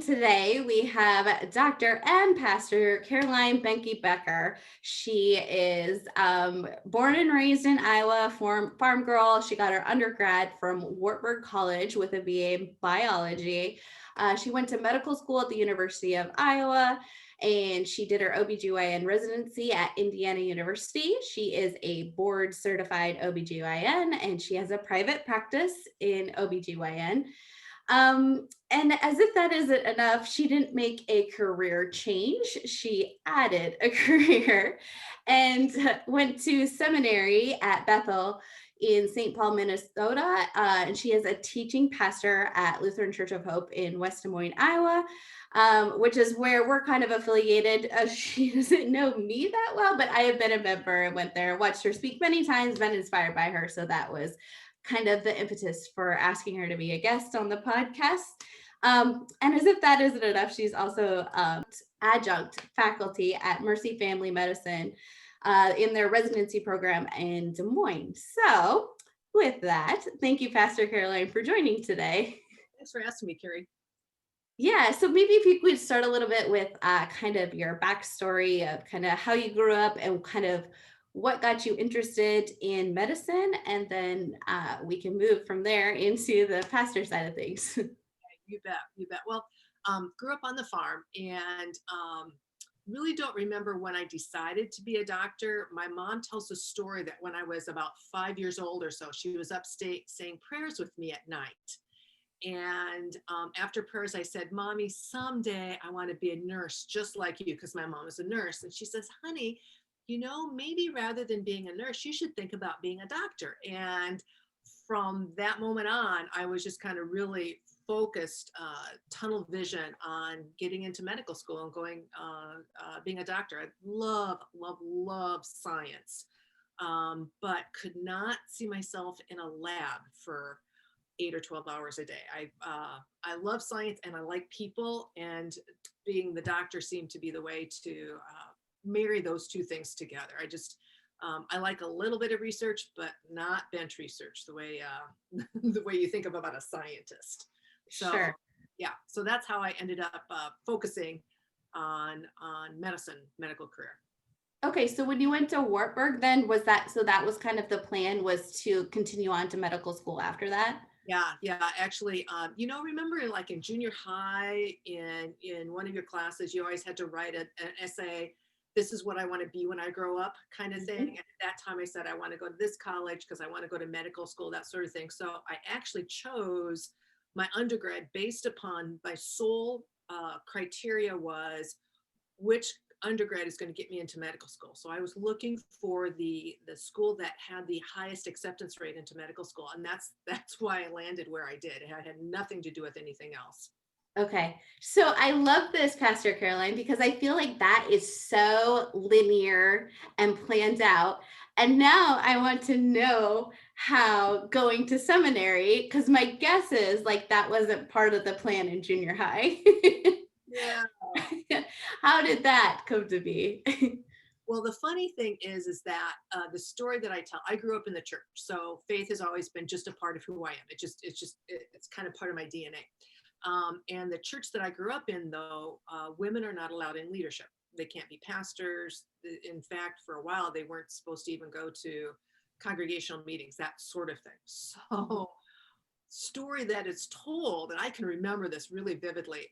Today we have Dr. and Pastor Caroline Boehnke-Becker. She is born and raised in Iowa, farm girl. She got her undergrad from Wartburg College with a BA in biology. She went to medical school at the University of Iowa, and she did her OBGYN residency at Indiana University. She is a board certified OBGYN, and she has a private practice in OBGYN. And as if that isn't enough, she didn't make a career change. She added a career and went to seminary at Bethel in St. Paul, Minnesota. And she is a teaching pastor at Lutheran Church of Hope in West Des Moines, Iowa, which is where we're kind of affiliated. She doesn't know me that well, but I have been a member and went there, watched her speak many times, been inspired by her. So that was kind of the impetus for asking her to be a guest on the podcast. And as if that isn't enough, she's also adjunct faculty at Mercy Family Medicine in their residency program in Des Moines. So, with that, thank you, Pastor Caroline, for joining today. Thanks for asking me, Carrie. Yeah, so maybe if you could start a little bit with kind of your backstory of kind of how you grew up and kind of what got you interested in medicine, and then we can move from there into the pastor side of things. You bet, you bet. Well, grew up on the farm and really don't remember when I decided to be a doctor. My mom tells a story that when I was about 5 years old or so, she was upstate saying prayers with me at night. And after prayers, I said, Mommy, someday I want to be a nurse just like you, because my mom is a nurse. And she says, honey, maybe rather than being a nurse, you should think about being a doctor. And from that moment on, I was just kind of really focused, tunnel vision on getting into medical school and going, being a doctor. I love science, but could not see myself in a lab for 8 or 12 hours a day. I love science and I like people, and being the doctor seemed to be the way to marry those two things together. I like a little bit of research, but not bench research the way the way you think of about a scientist. So Sure. yeah, so that's how I ended up focusing on medical career. Okay, so when you went to Wartburg, then that was kind of the plan, was to continue on to medical school after that? Yeah. Actually, remember like in junior high, in one of your classes, you always had to write an essay. This is what I want to be when I grow up, kind of thing. Mhm. And at that time, I said I want to go to this college because I want to go to medical school, that sort of thing. So I actually chose my undergrad based upon my sole criteria was which undergrad is going to get me into medical school. So I was looking for the school that had the highest acceptance rate into medical school, and that's why I landed where I did. It had nothing to do with anything else. Okay. So I love this, Pastor Caroline, because I feel like that is so linear and planned out. And now I want to know how going to seminary, because my guess is like that wasn't part of the plan in junior high. Yeah. How did that come to be? Well, the funny thing is that the story that I tell, I grew up in the church, so faith has always been just a part of who I am. It's kind of part of my DNA. And the church that I grew up in, though, women are not allowed in leadership. They can't be pastors. In fact, for a while, they weren't supposed to even go to congregational meetings, that sort of thing. So, story that is told, and I can remember this really vividly.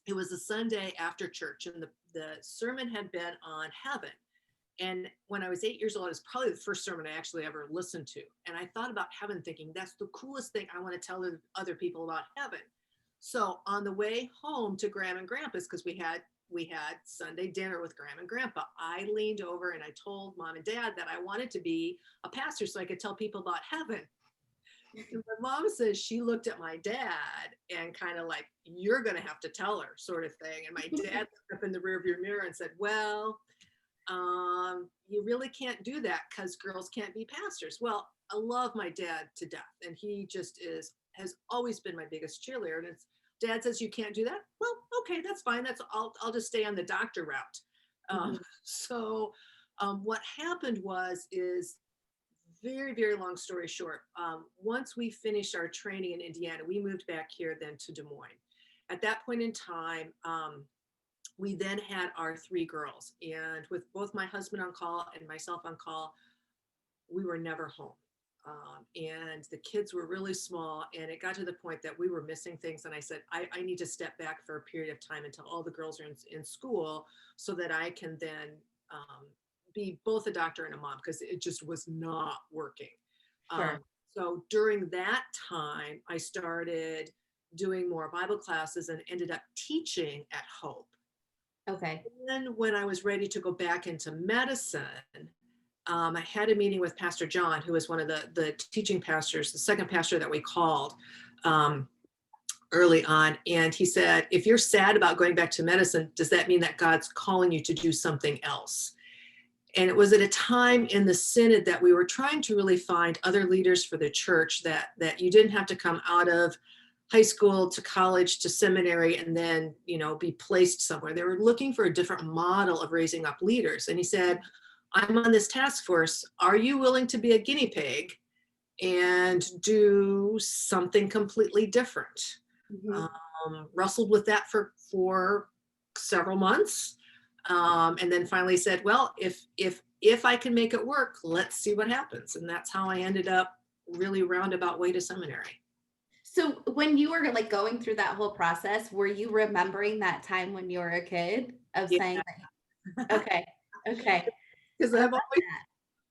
It was a Sunday after church, and the sermon had been on heaven. And when I was 8 years old, it was probably the first sermon I actually ever listened to. And I thought about heaven thinking, that's the coolest thing. I want to tell other people about heaven. So on the way home to Grandma and Grandpa's, because we had Sunday dinner with Grandma and Grandpa, I leaned over and I told Mom and Dad that I wanted to be a pastor so I could tell people about heaven. And my mom says she looked at my dad and kind of like, you're going to have to tell her, sort of thing. And my dad looked up in the rearview mirror and said, well, you really can't do that because girls can't be pastors. Well, I love my dad to death, and he just has always been my biggest cheerleader. And it's dad says you can't do that. Well, okay, that's fine. I'll just stay on the doctor route. Mhm. So what happened is very, very long story short. Once we finished our training in Indiana, we moved back here then to Des Moines. At that point in time, we then had our 3 girls, and with both my husband on call and myself on call, we were never home. And the kids were really small, and it got to the point that we were missing things. And I said, I need to step back for a period of time until all the girls are in school, so that I can then be both a doctor and a mom, because it just was not working. Sure. So during that time, I started doing more Bible classes and ended up teaching at Hope. Okay. And then when I was ready to go back into medicine, I had a meeting with Pastor John, who was one of the teaching pastors, the second pastor that we called um, early on. And he said, if you're sad about going back to medicine, does that mean that God's calling you to do something else? And it was at a time in the synod that we were trying to really find other leaders for the church, that you didn't have to come out of high school to college to seminary and then, be placed somewhere. They were looking for a different model of raising up leaders. And he said, I'm on this task force. Are you willing to be a guinea pig and do something completely different? Mhm. Wrestled with that for several months, and then finally said, well, if I can make it work, let's see what happens. And that's how I ended up really roundabout way to seminary. So when you were like going through that whole process, were you remembering that time when you were a kid of Yeah, saying, okay, okay, because I love that.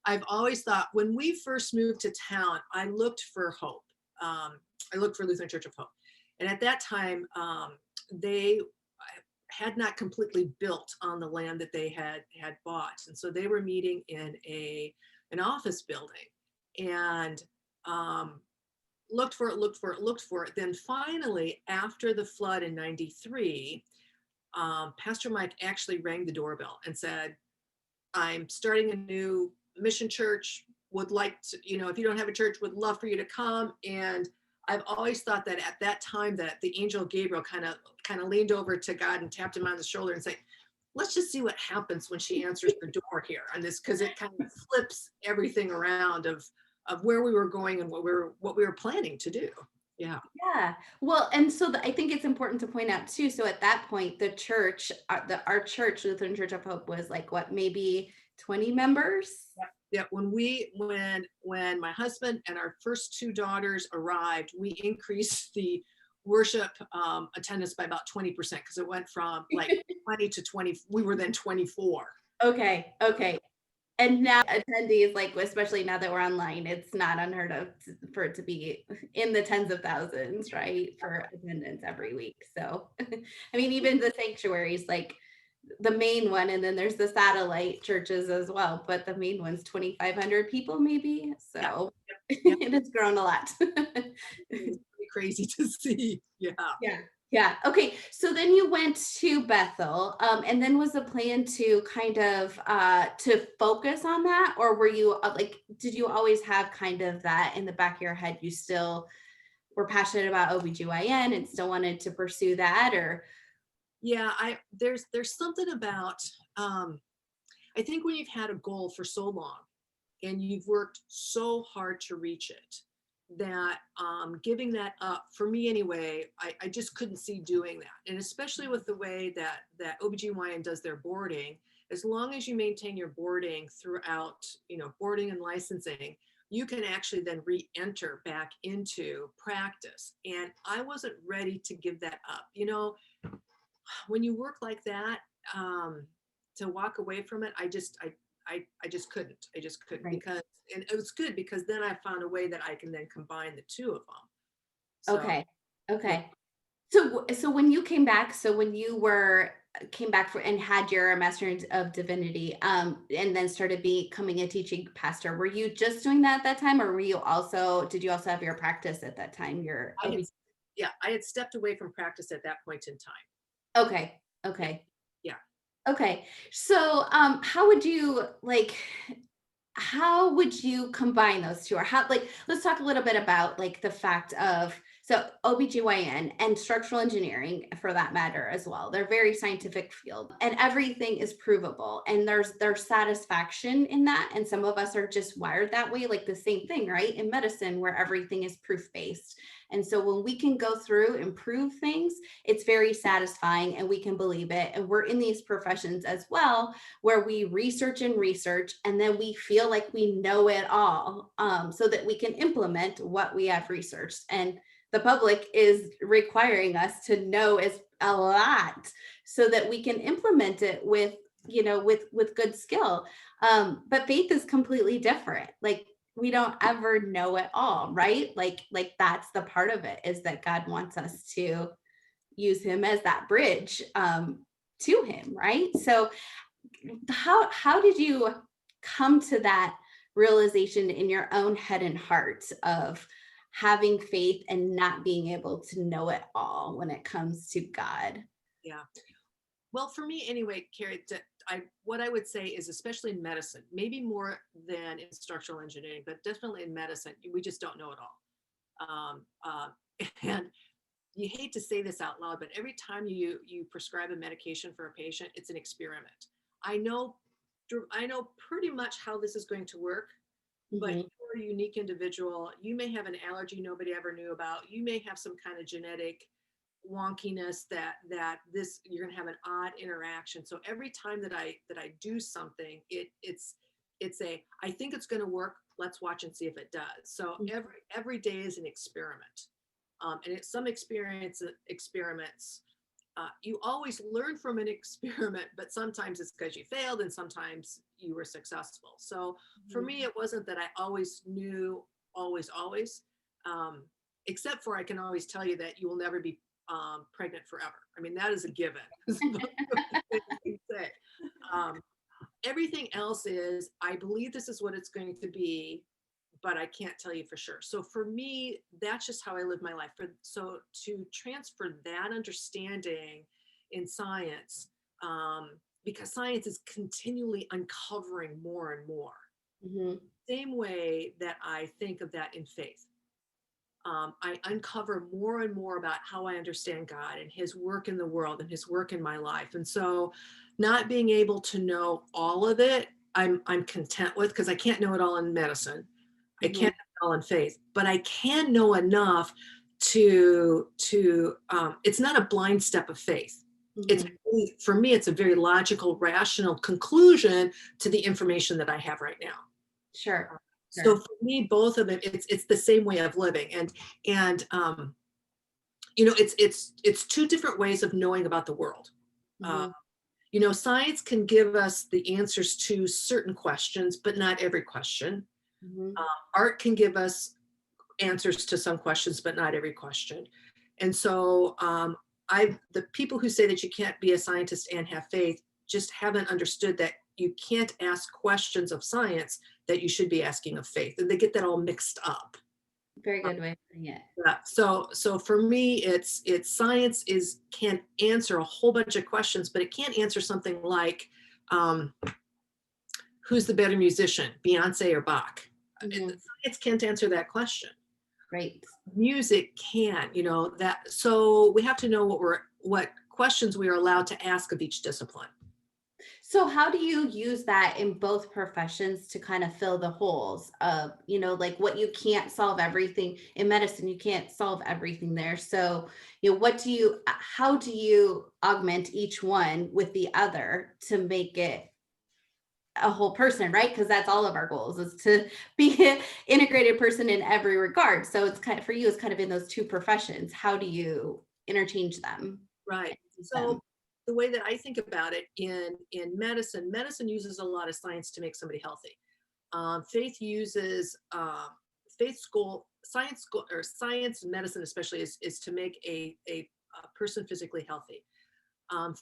I've always thought, when we first moved to town, I looked for Hope. I looked for Lutheran Church of Hope. And at that time, they had not completely built on the land that they had bought. And so they were meeting in an office building, and looked for it. Then finally, after the flood in 93, Pastor Mike actually rang the doorbell and said, I'm starting a new mission church, would like to, if you don't have a church, would love for you to come. And I've always thought that at that time that the angel Gabriel kind of leaned over to God and tapped him on the shoulder and said, let's just see what happens when she answers the door here on this, because it kind of flips everything around of where we were going and what we were planning to do. Yeah. Yeah. Well, and so I think it's important to point out too. So at that point, the church, our church, Lutheran Church of Hope, was like what, maybe 20 members? Yeah, when my husband and our first 2 daughters arrived, we increased the worship attendance by about 20%, because it went from like 20 to 20. We were then 24. Okay. Okay. And now attendees, like especially now that we're online, it's not unheard of for it to be in the tens of thousands, right? For attendance every week. So, I mean, even the sanctuaries, like the main one, and then there's the satellite churches as well, but the main one's 2,500 people maybe. Yeah, So yeah, it has grown a lot. it's pretty crazy to see. Yeah. Yeah. Yeah. Okay. So then you went to Bethel, and then was the plan to kind of to focus on that, or were you like, did you always have kind of that in the back of your head? You still were passionate about OBGYN and still wanted to pursue that, or Yeah, there's something about I think when you've had a goal for so long and you've worked so hard to reach it, that giving that up, for me anyway, I just couldn't see doing that. And especially with the way that OBGYN does their boarding, as long as you maintain your boarding throughout, boarding and licensing, you can actually then re-enter back into practice. And I wasn't ready to give that up. When you work like that, to walk away from it, I just couldn't. I just couldn't, right? because, and it was good because then I found a way that I can then combine the 2 of them. So Okay. yeah, Okay. So when you came back, so when you were came back for and had your master's of divinity, and then started becoming a teaching pastor, were you just doing that at that time, or did you also have your practice at that time? Your I had, OB. yeah, I had stepped away from practice at that point in time. Okay. Yeah, Okay. yeah. Okay. So how would you combine those two? Or how, like, let's talk a little bit about like the fact of, So OBGYN and structural engineering for that matter as well. They're very scientific field and everything is provable and there's satisfaction in that. And some of us are just wired that way, like the same thing, right? In medicine where everything is proof based. And so when we can go through and prove things, it's very satisfying and we can believe it. And we're in these professions as well, where we research and research, and then we feel like we know it all, so that we can implement what we have researched. And the public is requiring us to know as a lot so that we can implement it with, with good skill. But faith is completely different. Like we don't ever know it all, right? Like that's the part of it, is that God wants us to use him as that bridge, to him, right? So how did you come to that realization in your own head and heart of having faith and not being able to know it all when it comes to God? Yeah. Well, for me anyway, Carrie, what I would say is, especially in medicine, maybe more than in structural engineering, but definitely in medicine, we just don't know it all. And you hate to say this out loud, but every time you prescribe a medication for a patient, it's an experiment. I know, I know pretty much how this is going to work, but Mhm. you're a unique individual. You may have an allergy nobody ever knew about. You may have some kind of genetic wonkiness that this you're going to have an odd interaction. So every time that I do something, it's a I think it's going to work. Let's watch and see if it does. So every day is an experiment, and it's some experiments. You always learn from an experiment, but sometimes it's because you failed and sometimes you were successful. So for Mhm. me, it wasn't that I always knew, always, um, except for I can always tell you that you will never be pregnant forever. I mean, that is a given. Say. Um, Everything else is, I believe this is what it's going to be, but I can't tell you for sure. So for me, that's just how I live my life. So to transfer that understanding in science, because science is continually uncovering more and more. Mhm. Same way that I think of that in faith. I uncover more and more about how I understand God and his work in the world and his work in my life. And so not being able to know all of it, I'm content with, because I can't know it all in medicine. I can't Mhm. know it all in faith, but I can know enough to it's not a blind step of faith. It's Mhm. really, for me, it's a very logical, rational conclusion to the information that I have right now. Sure. So Sure. for me, both of them, it's the same way of living, and you know, it's two different ways of knowing about the world. Uh, Mhm. you know, science can give us the answers to certain questions, but not every question. Mhm. Uh, Art can give us answers to some questions, but not every question. And so, the people who say that you can't be a scientist and have faith just haven't understood that you can't ask questions of science that you should be asking of faith, and they get that all mixed up. Very good way of putting it. Yeah. So for me, it's science is can answer a whole bunch of questions, but it can't answer something like, um, who's the better musician, Beyonce or Bach? Mhm. Science can't answer that question. Great. Music can, you know that. So we have to know what questions we are allowed to ask of each discipline. So how do you use that in both professions to kind of fill the holes of, like what you can't solve everything in medicine, you can't solve everything there. So, how do you augment each one with the other to make it a whole person, right? Because that's all of our goals is to be an integrated person in every regard. So it's kind of for you, it's kind of in those two professions. How do you interchange them Right. and use So them? the way that I think about it in medicine uses a lot of science to make somebody healthy. Faith uses faith school, science school, or science and medicine especially is to make a person physically healthy.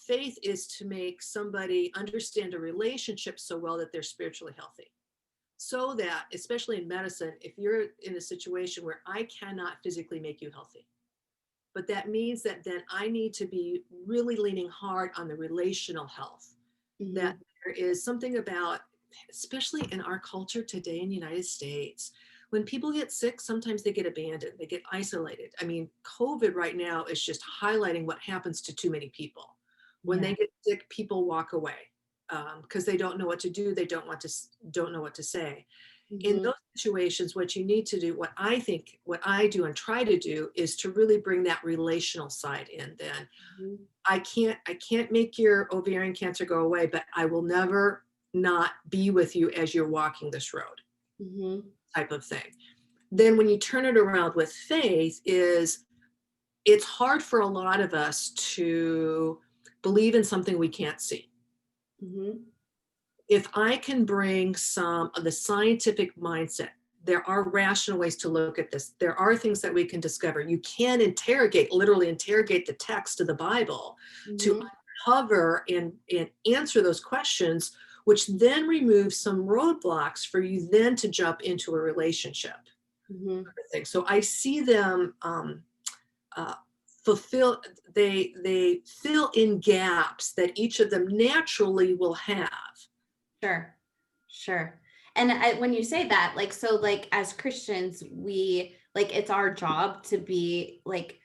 Faith is to make somebody understand a relationship so well that they're spiritually healthy. So that, especially in medicine, if you're in a situation where I cannot physically make you healthy, but that means that then I need to be really leaning hard on the relational health. That Mhm. there is something about, especially in our culture today in the United States, when people get sick, sometimes they get abandoned, they get isolated. I mean, COVID right now is just highlighting what happens to too many people. When Yeah. they get sick, people walk away because they don't know what to do. They don't know what to say. In Hmm. those situations, what you need to do, what I do and try to do, is to really bring that relational side in. Then I can't make your ovarian cancer go away, but I will never not be with you as you're walking this road, Hmm. type of thing. Then when you turn it around with faith, is it's hard for a lot of us to believe in something we can't see. Hmm. If I can bring some of the scientific mindset, there are rational ways to look at this. There are things that we can discover. You can literally interrogate the text of the Bible to Hmm. uncover and answer those questions, which then removes some roadblocks for you then to jump into a relationship. Hmm. So I see them uh, fulfill, they fill in gaps that each of them naturally will have. Sure. Sure. And when you say that, like, so like as Christians, we like it's our job to be like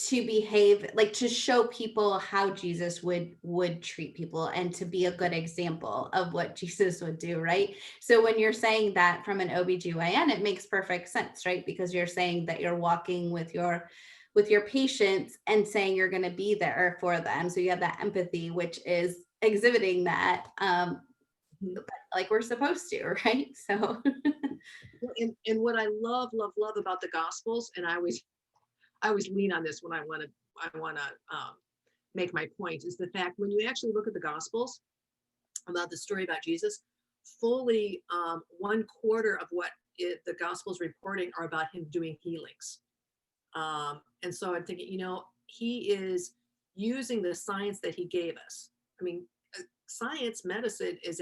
to behave like to show people how Jesus would treat people and to be a good example of what Jesus would do, right? So when you're saying that from an OBGYN, it makes perfect sense, right? Because you're saying that you're walking with your patients and saying you're going to be there for them. So you have that empathy, which is exhibiting that Mhm. like we're supposed to, right? So And what I love about the Gospels, and I always lean on this when I want to make my point, is the fact when you actually look at the Gospels about the story about Jesus, fully 1/4 of what the Gospels reporting are about him doing healings. And so I'm thinking, he is using the science that he gave us. I mean, science, medicine is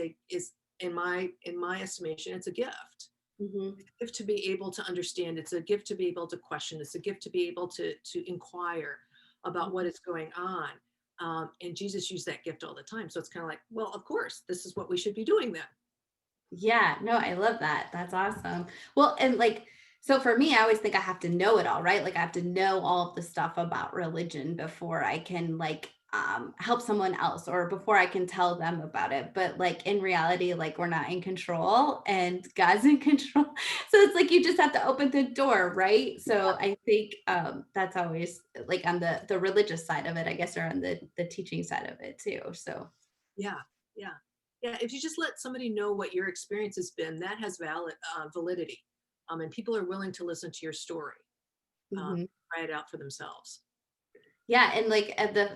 in my estimation, it's a gift. mhm. Gift to be able to understand. It's a gift to be able to question. It's a gift to be able to inquire about what is going on. And Jesus used that gift all the time. So it's kind of like, well, of course, this is what we should be doing then. Yeah, no, I love that. That's awesome. Well, and like, so for me, I always think I have to know it all, right? Like I have to know all of the stuff about religion before I can like help someone else or before I can tell them about it. But like in reality, like we're not in control and God's in control. So it's like you just have to open the door, right? So I think that's always like on the religious side of it, I guess, or on the teaching side of it too. So Yeah, yeah, yeah. If you just let somebody know what your experience has been, that has validity, and people are willing to listen to your story, mhm. try it out for themselves. Yeah, and like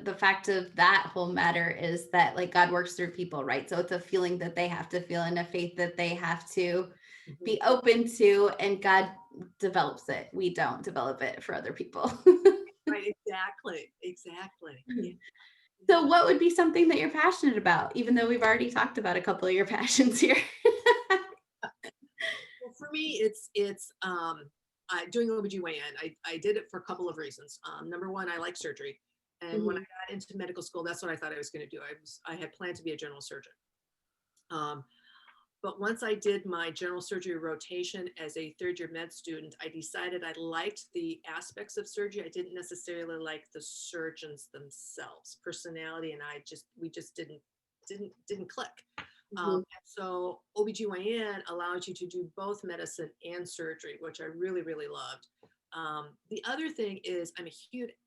the fact of that whole matter is that like God works through people, right? So it's a feeling that they have to feel and a faith that they have to Mhm. be open to, and God develops it. We don't develop it for other people. Right, exactly, exactly. Yeah, So yeah. what would be something that you're passionate about, even though we've already talked about a couple of your passions here? Well, for me, it's doing OBGYN. I did it for a couple of reasons. Number one, I like surgery. And when I Mhm. got into medical school, that's what I thought I was going to do. I had planned to be a general surgeon. Um, but once I did my general surgery rotation as a third year med student, I decided I liked the aspects of surgery. I didn't necessarily like the surgeons themselves, personality, and we just didn't click. Mhm. So OBGYN allows you to do both medicine and surgery, which I really, really loved. The other thing is I'm a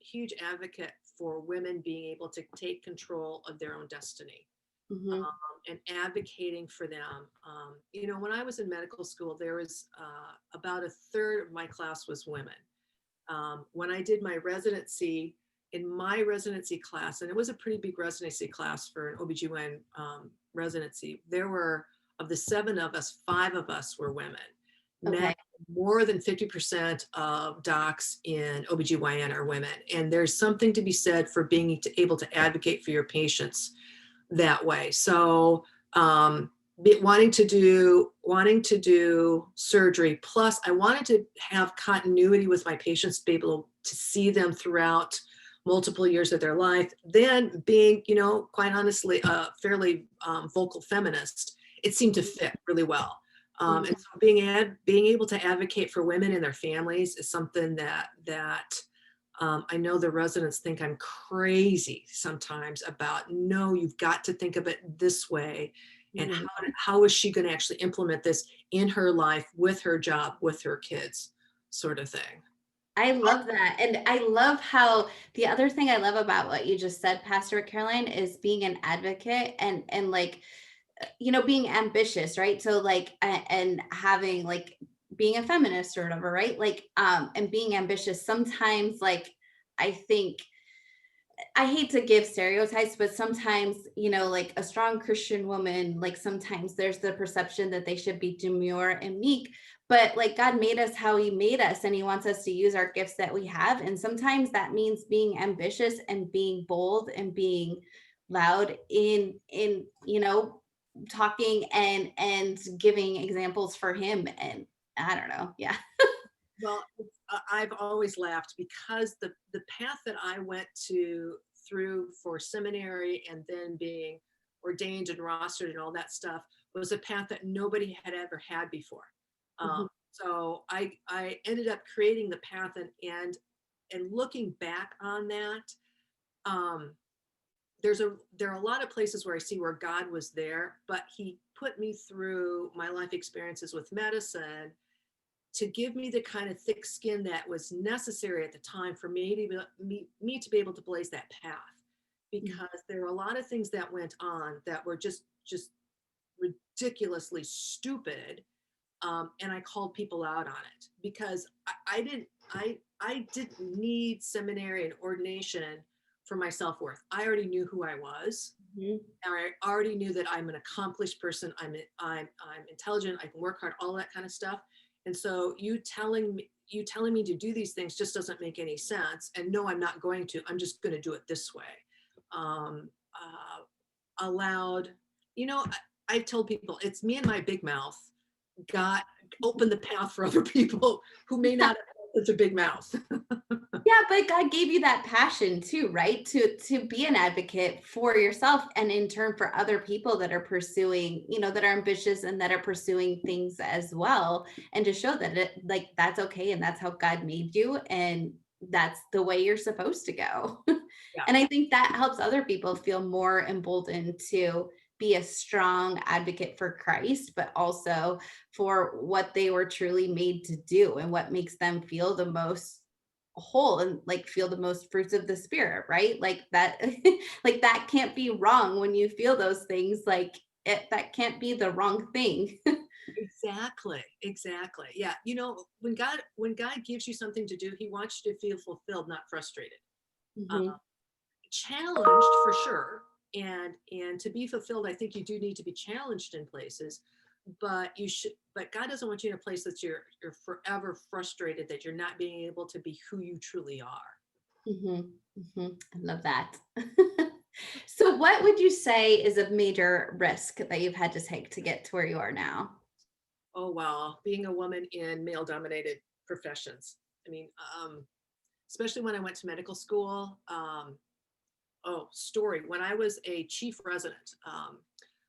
huge advocate for women being able to take control of their own destiny, Mhm. and advocating for them. When I was in medical school, there was about a third of my class was women. When I did my residency, in my residency class, and it was a pretty big residency class for an OBGYN residency, there were, of the 7 of us, 5 of us were women. Now, Okay. more than 50% of docs in OBGYN are women. And there's something to be said for being able to advocate for your patients that way. So, wanting to do surgery, plus I wanted to have continuity with my patients, to be able to see them throughout multiple years of their life. Then being, quite honestly, a fairly vocal feminist, it seemed to fit really well. And so being able to advocate for women and their families is something that I know the residents think I'm crazy sometimes about. No, you've got to think of it this way. And Mhm. how is she going to actually implement this in her life, with her job, with her kids, sort of thing. I love that. And I love how the other thing I love about what you just said, Pastor Caroline, is being an advocate and like, being ambitious, right? So like and having like being a feminist or whatever, right? Like and being ambitious sometimes like I think I hate to give stereotypes, but sometimes, like a strong Christian woman, like sometimes there's the perception that they should be demure and meek. But like God made us how he made us, and he wants us to use our gifts that we have. And sometimes that means being ambitious and being bold and being loud in talking and giving examples for him. And I don't know. Yeah. Well, I've always laughed because the path that I went through for seminary and then being ordained and rostered and all that stuff was a path that nobody had ever had before. Mhm. So I ended up creating the path, and looking back on that, um, there are a lot of places where I see where God was there, but he put me through my life experiences with medicine to give me the kind of thick skin that was necessary at the time for me to be able to blaze that path, because there were a lot of things that went on that were just ridiculously stupid, and I called people out on it because I didn't need seminary and ordination for my self-worth. I already knew who I was. Mhm. And I already knew that I'm an accomplished person. I'm intelligent. I can work hard. All that kind of stuff. And so you telling me to do these things just doesn't make any sense. And no, I'm not going to. I'm just going to do it this way. Um, Allowed, I've told people it's me and my big mouth got opened the path for other people who may not have such a big mouth. Yeah, but God gave you that passion too, right? To be an advocate for yourself and in turn for other people that are pursuing, that are ambitious and that are pursuing things as well. And to show that like that's okay and that's how God made you and that's the way you're supposed to go. Yeah. And I think that helps other people feel more emboldened to be a strong advocate for Christ, but also for what they were truly made to do and what makes them feel the most whole and like feel the most fruits of the spirit, right? Like that like that can't be wrong when you feel those things, like that can't be the wrong thing. Exactly. Yeah. When God gives you something to do, he wants you to feel fulfilled, not frustrated. Uh, Mhm. Challenged for sure. And to be fulfilled, I think you do need to be challenged in places, but God doesn't want you in a place that you're forever frustrated that you're not being able to be who you truly are. Mhm. Mhm. I love that. So what would you say is a major risk that you've had to take to get to where you are now? Oh wow, being a woman in male dominated professions. I mean, especially when I went to medical school. Oh, story. When I was a chief resident,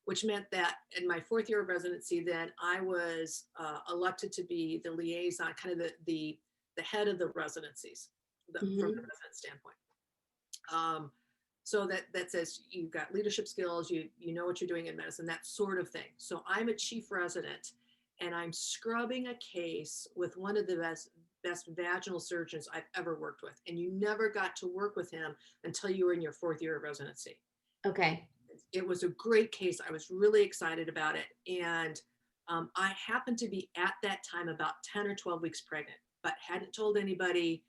which meant that in my fourth year of residency, then I was elected to be the liaison, kind of the head of the residencies, from the Mhm. resident standpoint. Um, so that says you've got leadership skills, you know what you're doing in medicine, that sort of thing. So I'm a chief resident, and I'm scrubbing a case with one of the best vaginal surgeons I've ever worked with, and you never got to work with him until you were in your fourth year of residency. Okay. It was a great case. I was really excited about it, and I happened to be at that time about 10 or 12 weeks pregnant, but hadn't told anybody.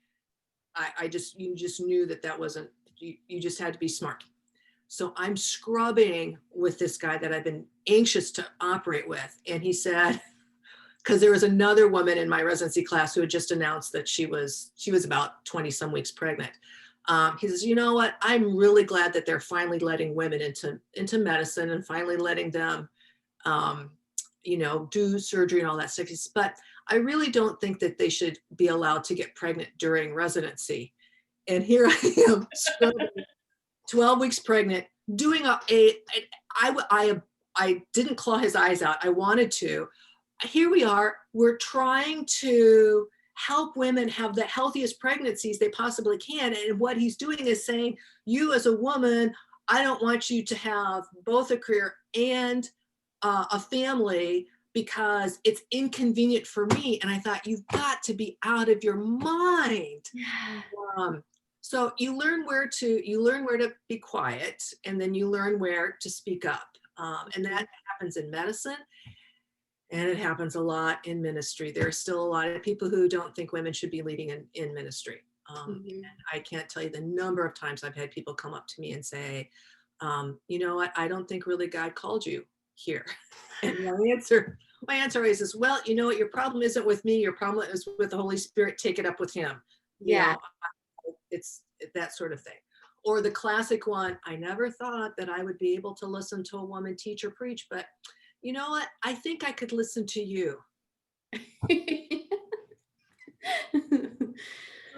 You just knew that wasn't, you just had to be smart. So I'm scrubbing with this guy that I've been anxious to operate with. And he said, because there was another woman in my residency class who had just announced that she was about 20 some weeks pregnant. He says, you know what? I'm really glad that they're finally letting women into medicine and finally letting them, um, do surgery and all that stuff. But I really don't think that they should be allowed to get pregnant during residency. And here I am, 12 weeks pregnant, doing I didn't claw his eyes out. I wanted to, here we are, we're trying to help women have the healthiest pregnancies they possibly can. And what he's doing is saying, you as a woman, I don't want you to have both a career and a family because it's inconvenient for me. And I thought, you've got to be out of your mind. Yeah. Um, so you learn where to be quiet, and then you learn where to speak up. And that happens in medicine, and it happens a lot in ministry. There are still a lot of people who don't think women should be leading in ministry. Mhm. And I can't tell you the number of times I've had people come up to me and say, you know what, I don't think really God called you here. And my answer always is, well, you know what, your problem isn't with me, your problem is with the Holy Spirit, take it up with him. You Yeah. know, it's that sort of thing. Or the classic one, I never thought that I would be able to listen to a woman teach or preach, but you know what? I think I could listen to you.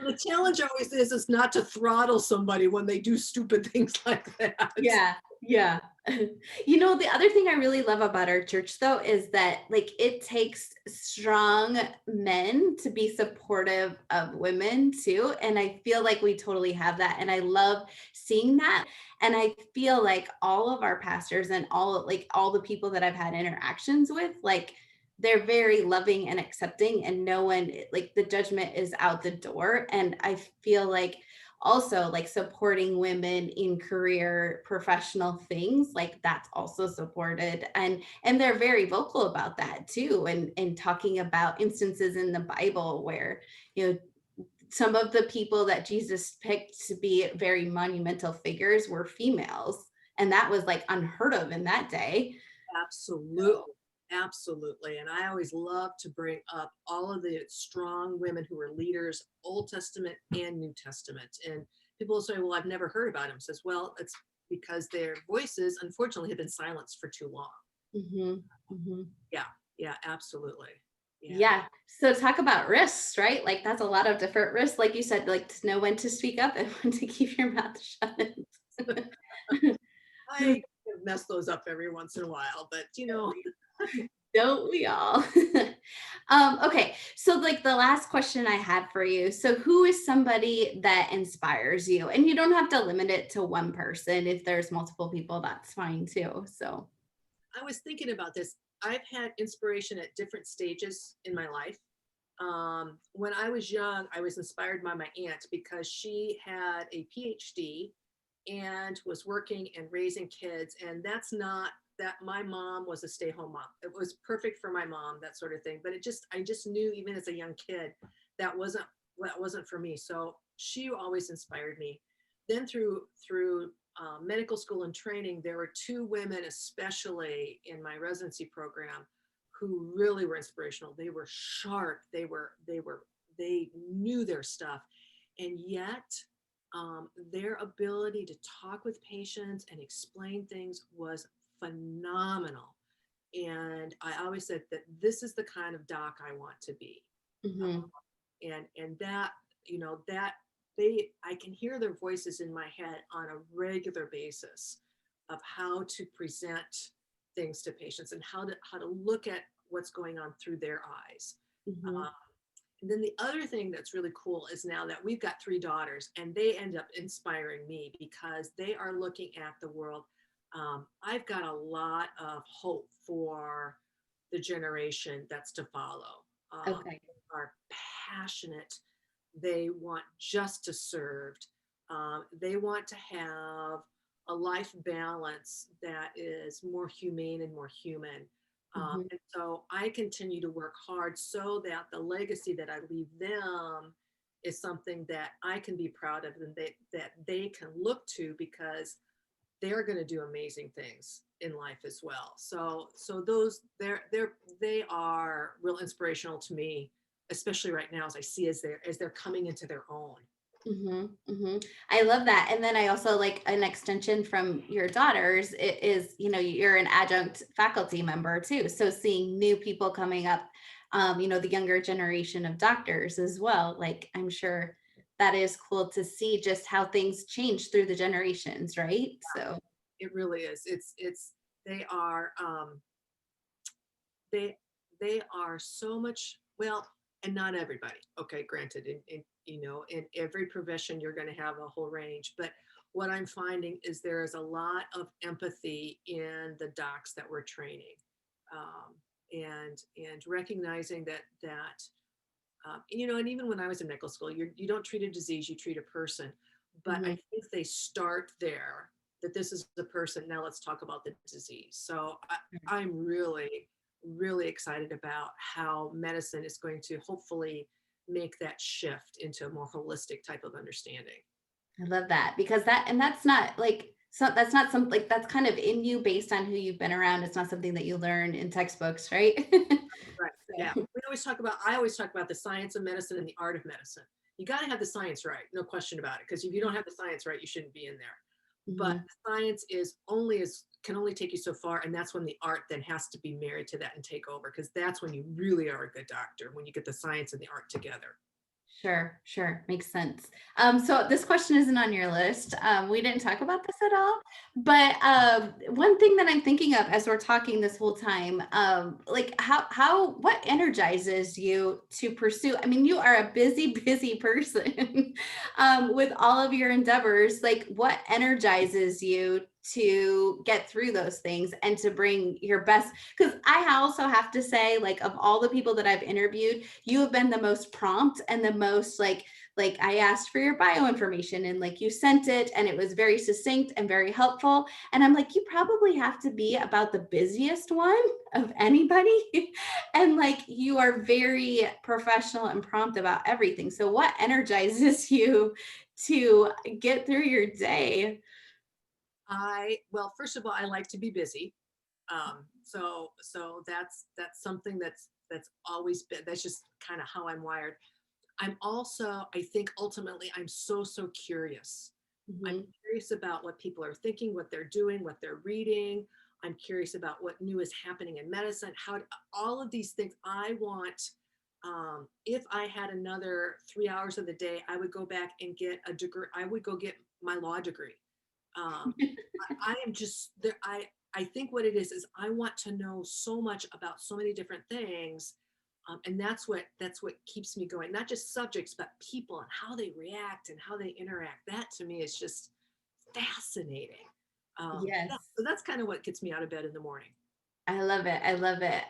The challenge always is not to throttle somebody when they do stupid things like that. Yeah, yeah. You know, the other thing I really love about our church though is that like it takes strong men to be supportive of women too. And I feel like we totally have that. And I love seeing that. And I feel like all of our pastors and all the people that I've had interactions with, like they're very loving and accepting, and no one like the judgment is out the door. And I feel like also like supporting women in career professional things, like that's also supported, and they're very vocal about that too, and talking about instances in the Bible where, you know, some of the people that Jesus picked to be very monumental figures were females, and that was like unheard of in that day. Absolutely. Absolutely. And I always love to bring up all of the strong women who were leaders, Old Testament and New Testament. And people will say, well, I've never heard about them. Says, well, it's because their voices, unfortunately, have been silenced for too long. Mhm, mhm. Yeah. Yeah. Absolutely. Yeah. Yeah. So talk about risks, right? Like that's a lot of different risks. Like you said, like to know when to speak up and when to keep your mouth shut. I mess those up every once in a while, but Don't we all? Okay. So like the last question I had for you. So who is somebody that inspires you? And you don't have to limit it to one person. If there's multiple people, that's fine too. So I was thinking about this. I've had inspiration at different stages in my life. When I was young, I was inspired by my aunt because she had a PhD and was working and raising kids. And that's not that my mom was a stay-home mom. It was perfect for my mom, that sort of thing. But I just knew even as a young kid, that wasn't for me. So she always inspired me. Then through medical school and training, there were two women, especially in my residency program, who really were inspirational. They were sharp. They knew their stuff, and yet their ability to talk with patients and explain things was phenomenal. And I always said that this is the kind of doc I want to be. mhm, And that, that I can hear their voices in my head on a regular basis of how to present things to patients and how to look at what's going on through their eyes. mhm, uh, and then the other thing that's really cool is now that we've got three daughters, and they end up inspiring me because they are looking at the world. I've got a lot of hope for the generation that's to follow. okay. They are passionate. They want justice served. They want to have a life balance that is more humane and more human. Mhm, And so I continue to work hard so that the legacy that I leave them is something that I can be proud of, and that they can look to, because they're going to do amazing things in life as well. So those they are real inspirational to me, especially right now as I see as they're coming into their own. mhm, mhm. I love that. And then I also like an extension from your daughters is, you know, you're an adjunct faculty member too. So seeing new people coming up, you know, the younger generation of doctors as well. Like I'm sure that is cool to see just how things change through the generations, right? So It really is. It's they are they they are so much, well, and not everybody. Okay, granted, in every profession you're going to have a whole range, but what I'm finding is there is a lot of empathy in the docs that we're training, and recognizing that, and even when I was in medical school, you don't treat a disease, you treat a person. But I Mhm. think they start there, that this is the person. Now let's talk about the disease. So I'm really, really excited about how medicine is going to hopefully make that shift into a more holistic type of understanding. I love that because that's not like, so that's not something like that's kind of in you based on who you've been around. It's not something that you learn in textbooks, right? Right. Yeah. So, I always talk about the science of medicine and the art of medicine. You got to have the science right, no question about it. Because if you don't have the science right, you shouldn't be in there. But mhm. science is only as can only take you so far, and that's when the art then has to be married to that and take over. Because that's when you really are a good doctor, when you get the science and the art together. Sure, sure. Makes sense. So this question isn't on your list. We didn't talk about this at all, but one thing that I'm thinking of as we're talking this whole time, like what energizes you to pursue? I mean, you are a busy, busy person with all of your endeavors. Like, what energizes you to get through those things and to bring your best? Because I also have to say, like, of all the people that I've interviewed, you have been the most prompt and the most like I asked for your bio information and like you sent it and it was very succinct and very helpful. And I'm like, you probably have to be about the busiest one of anybody. And like you are very professional and prompt about everything. So what energizes you to get through your day? Well, first of all, I like to be busy. So that's something that's always been, that's just kind of how I'm wired. I'm also, I think ultimately I'm so curious. I'm Mhm. curious about what people are thinking, what they're doing, what they're reading. I'm curious about what new is happening in medicine, how all of these things I want. If I had another 3 hours of the day, I would go back and get a degree. I would go get my law degree. I am just there. I think what it is I want to know so much about so many different things, and that's what keeps me going. Not just subjects, but people and how they react and how they interact. That to me is just fascinating. Yeah, Yes. so that's kind of what gets me out of bed in the morning. I love it. I love it.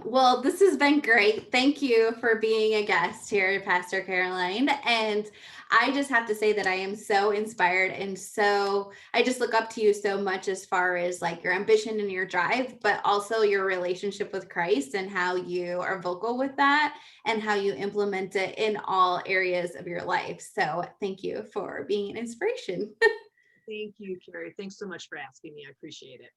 Well, this has been great. Thank you for being a guest here, Pastor Caroline. And I just have to say that I am so inspired and so I just look up to you so much as far as like your ambition and your drive, but also your relationship with Christ and how you are vocal with that and how you implement it in all areas of your life. So thank you for being an inspiration. Thank you, Carrie. Thanks so much for asking me. I appreciate it.